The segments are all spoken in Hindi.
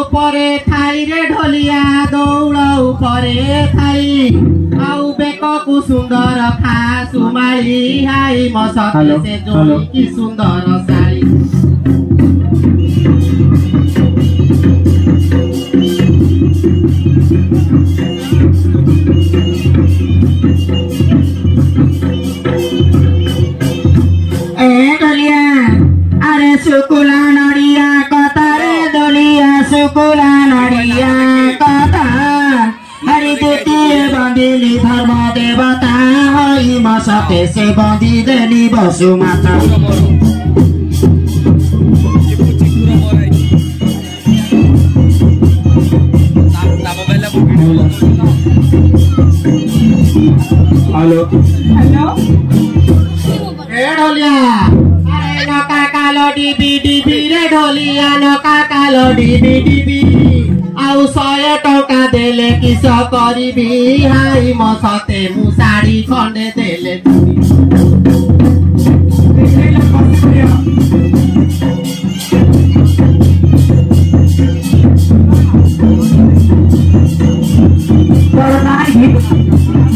উপরে ঠাই রে ঢলিয়া দৌড় উপরে ঠাই আউ বেককু সুন্দর ফাসু মারি হাই মসতে সে জোড়ি কি সুন্দর শাড়ি सुकुला नड़िया कथा रे दलिया सुकुला नड़िया कथा हरि द्वितीय बंदिली धर्म देवता हई मसते से बंदी देली बसुमाता हेलो हेलो ए ढोलिया नका कालो डिबी डिबी रे ढोलिया नका कालो डिबी डिबी आउ 100 टका देले किस करिबी हाई मसते मु साड़ी खंडे देले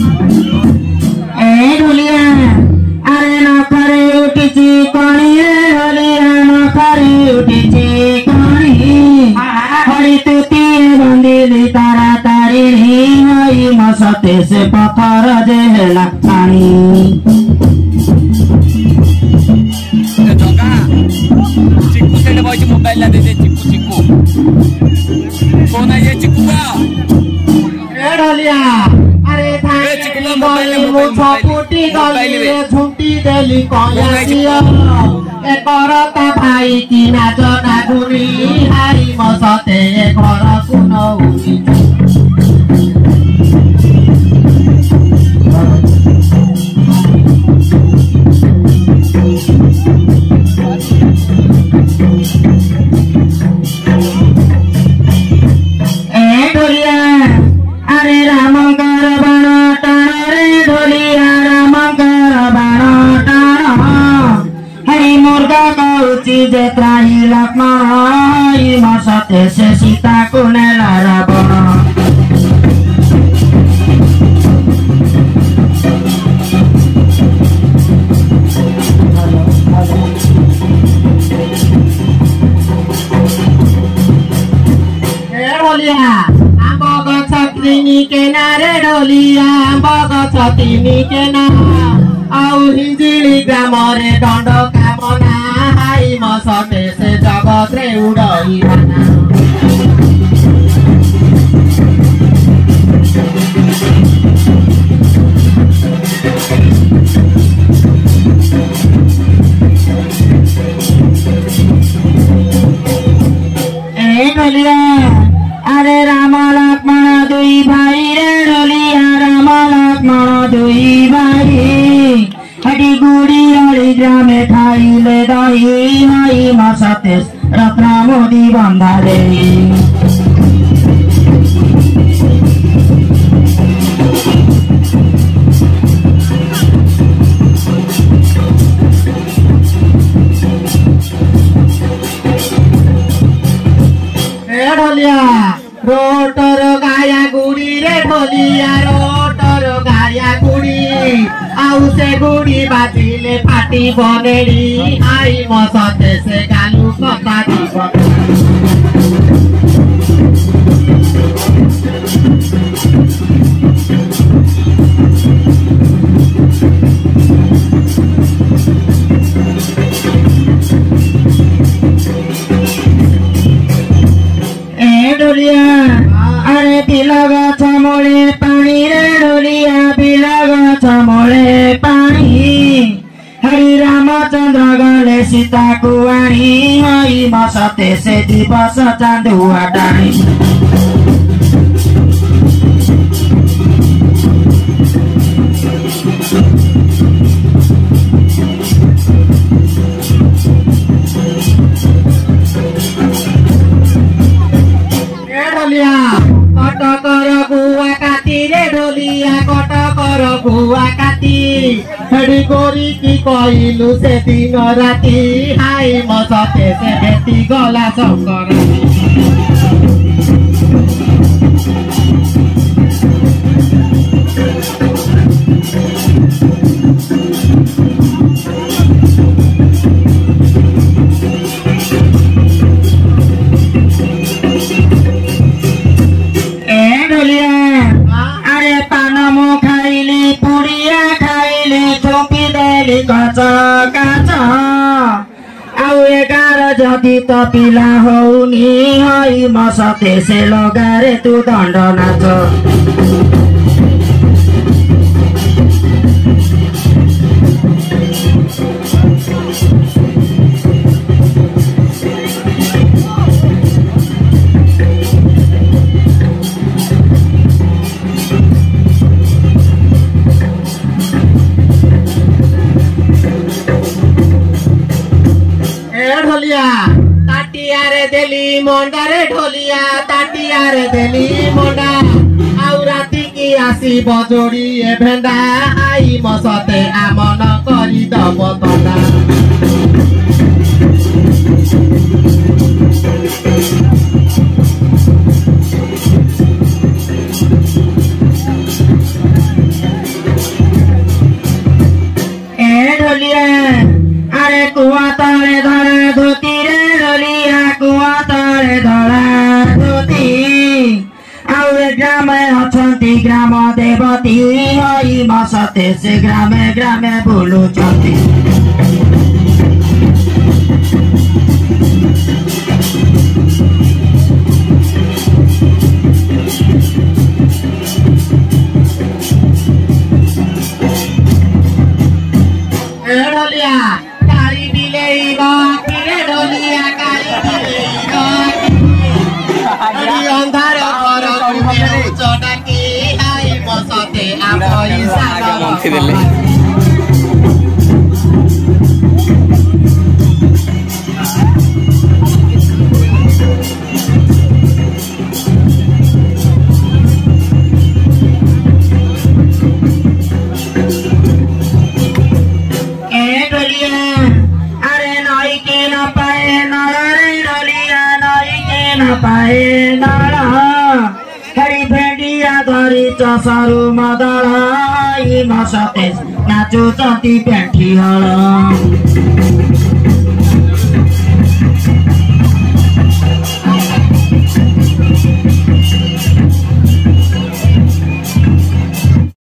ए ढोलिया अरे न करे उठी कणी रे ढोलिया न करे उठी कणी हरि तुती बंदिली तारा तारी हई मसते से पत्थर देला पानी चिक्कू से बॉय मोबाइल ला दे चिक्कू चिक्कू कौन है ये चिक्कू का ए ढोलिया अरे छपुटी गली झुंटी देली कयासिया ए करता भाई की नाच नागुनी हाई मसते घर कुनौनी ए ढोलिया अरे रामकर बाण टाण रे ढोलिया रामकर बाण टाण हरि मुर्गा कौची जे त्राही लक्ष्मण हई मसते से सीता को नेला रावण छत्रिनी के ना रे ढोलिया बग छतिनी के ना आउ हिंजिली ग्राम रे दंड कामना हाई मसते से जगत रे उड़ई माना ए ढोलिया अरे राम लक्ष्मण दुई भाई रे ढोलिया राम लक्ष्मण दुई भाई हटी गुड़ी अड़ी ग्रामे खाइले दही हई मसते रत्न मोदी बंधा रे ढोलिया रोटर गाया गुड़ी रे ढोलिया रोटर गाया गुड़ी आउ से गुड़ी बाजिले फाटी बनेड़ी आई मसते से गालू कथा जीवन ढोलिया अरे बिलग छमोले पानी रे ढोलिया बिलग छमोले पानी हरि रामचंद्र गले सीता कुआरी हई मसते से दिवस चांदुआ डाणी कटकर गुआ काटी रे ढोलिया कटकर गुआ काटी हेडी गोरी की कहलु से दिन राती हाई मसते से भेटी गला संगराती जति त पिला हौनी है मसते से लगारे तू दण्ड नाच ताटियारे देली मोंडा रे ढोलिया ताटियारे देली मोंडा आउ राती की आसी बजोड़ी ए भेंडा आई मसते आमन करी दब तंडा ए ढोलिया अरे कुआ तले धरा धोती रे ढोलिया कुआ तले धरा धोती आउ ग्रामे अछन्ति ग्राम देवती हई मसते से ग्रामे ग्रामे बुलुछन्ति ढोलिया काली बिलेई बाकी रे ढोलिया काली बिलेई बाकी अंधार पर चटाकी आई मसते आप पाए नारा हरी भेंडिया धरी चसारू मदला मसते नाचो चती पेंठी हल